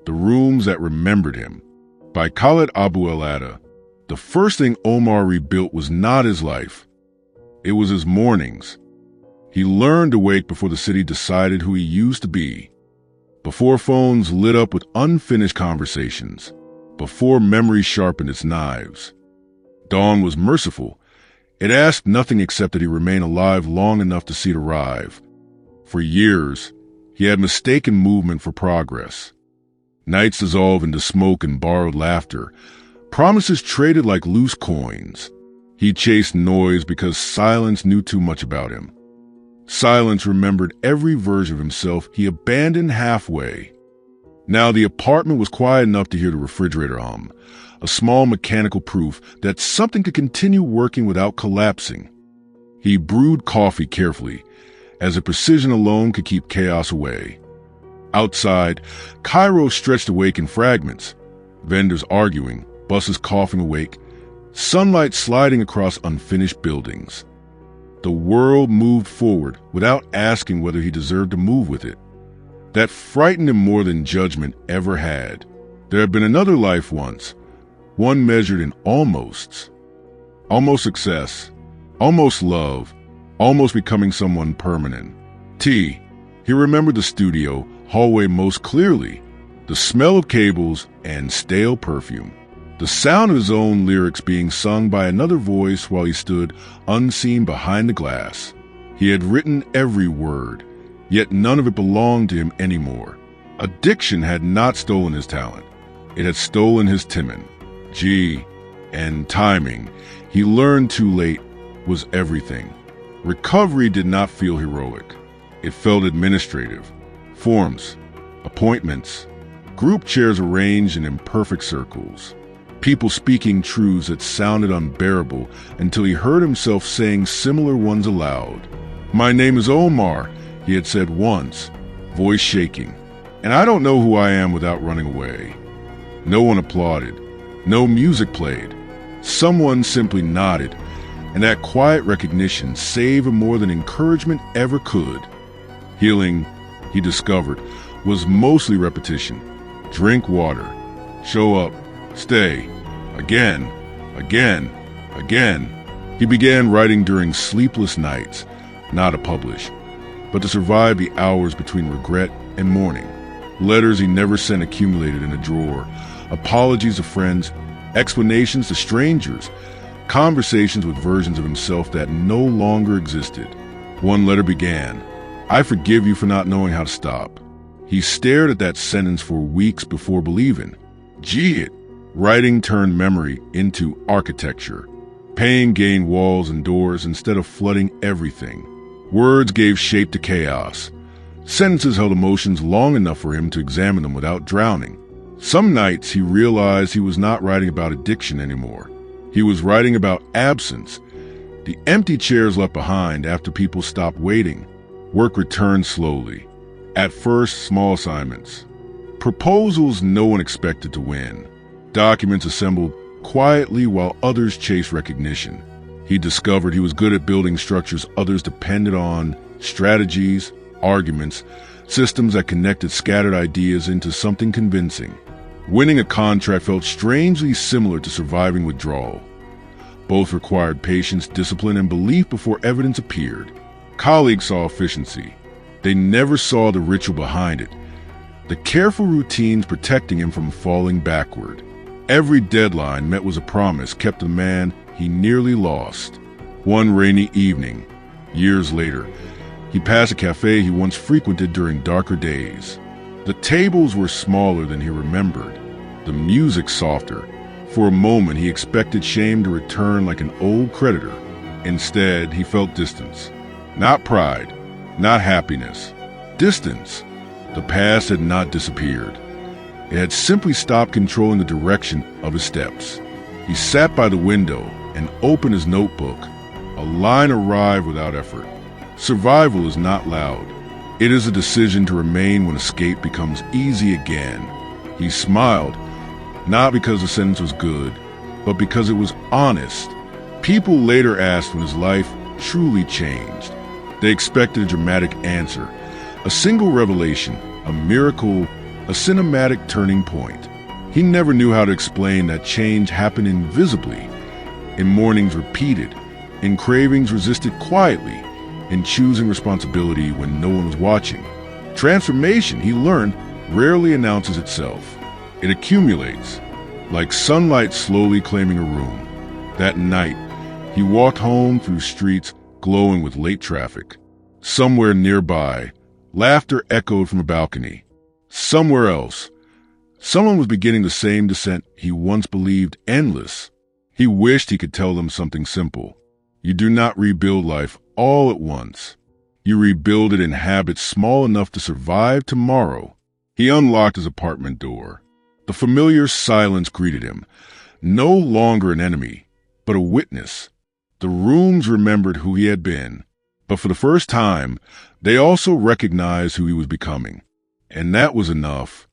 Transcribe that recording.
The Rooms That Remembered Him, by Khaled Abu El-Ada. The first thing Omar rebuilt was not his life. It was his mornings. He learned to wake before the city decided who he used to be, before phones lit up with unfinished conversations, before memory sharpened its knives. Dawn was merciful. It asked nothing except that he remain alive long enough to see it arrive. For years, he had mistaken movement for progress. Nights dissolved into smoke and borrowed laughter, promises traded like loose coins. He chased noise because silence knew too much about him. Silence remembered every version of himself he abandoned halfway. Now the apartment was quiet enough to hear the refrigerator hum, a small mechanical proof that something could continue working without collapsing. He brewed coffee carefully, as if precision alone could keep chaos away. Outside, Cairo stretched awake in fragments, vendors arguing, buses coughing awake, sunlight sliding across unfinished buildings. The world moved forward without asking whether he deserved to move with it. That frightened him more than judgment ever had. There had been another life once, one measured in almosts. Almost success, almost love, almost becoming someone permanent. He remembered the studio hallway most clearly, the smell of cables and stale perfume, the sound of his own lyrics being sung by another voice while he stood unseen behind the glass. He had written every word, yet none of it belonged to him anymore. Addiction had not stolen his talent. It had stolen his timon. And timing, he learned too late, was everything. Recovery did not feel heroic. It felt administrative. Forms, appointments, group chairs arranged in imperfect circles. People speaking truths that sounded unbearable until he heard himself saying similar ones aloud. "My name is Omar," he had said once, voice shaking, "and I don't know who I am without running away." No one applauded. No music played. Someone simply nodded, and that quiet recognition saved him more than encouragement ever could. Healing, he discovered, was mostly repetition. Drink water. Show up. Stay. Again. Again. Again. He began writing during sleepless nights, not to publish, but to survive the hours between regret and mourning. Letters he never sent accumulated in a drawer, apologies to friends, explanations to strangers, conversations with versions of himself that no longer existed. One letter began, "I forgive you for not knowing how to stop." He stared at that sentence for weeks before believing. It. Writing turned memory into architecture. Pain gained walls and doors instead of flooding everything. Words gave shape to chaos. Sentences held emotions long enough for him to examine them without drowning. Some nights he realized he was not writing about addiction anymore. He was writing about absence, the empty chairs left behind after people stopped waiting. Work returned slowly. At first, small assignments. Proposals no one expected to win. Documents assembled quietly while others chased recognition. He discovered he was good at building structures others depended on, strategies, arguments, systems that connected scattered ideas into something convincing. Winning a contract felt strangely similar to surviving withdrawal. Both required patience, discipline, and belief before evidence appeared. Colleagues saw efficiency. They never saw the ritual behind it, the careful routines protecting him from falling backward. Every deadline met was a promise kept a man he nearly lost. One rainy evening, years later, he passed a cafe he once frequented during darker days. The tables were smaller than he remembered, the music softer. For a moment he expected shame to return like an old creditor. Instead, he felt distance. Not pride, not happiness. Distance. The past had not disappeared. It had simply stopped controlling the direction of his steps. He sat by the window and opened his notebook. A line arrived without effort. Survival is not loud. It is a decision to remain when escape becomes easy again. He smiled, not because the sentence was good, but because it was honest. People later asked when his life truly changed. They expected a dramatic answer, a single revelation, a miracle, a cinematic turning point. He never knew how to explain that change happened invisibly, in mornings repeated, in cravings resisted quietly, in choosing responsibility when no one was watching. Transformation, he learned, rarely announces itself. It accumulates, like sunlight slowly claiming a room. That night, he walked home through streets glowing with late traffic. Somewhere nearby, laughter echoed from a balcony. Somewhere else, someone was beginning the same descent he once believed endless. He wished he could tell them something simple. You do not rebuild life all at once. You rebuild it in habits small enough to survive tomorrow. He unlocked his apartment door. The familiar silence greeted him. No longer an enemy, but a witness. The rooms remembered who he had been, but for the first time, they also recognized who he was becoming. And that was enough.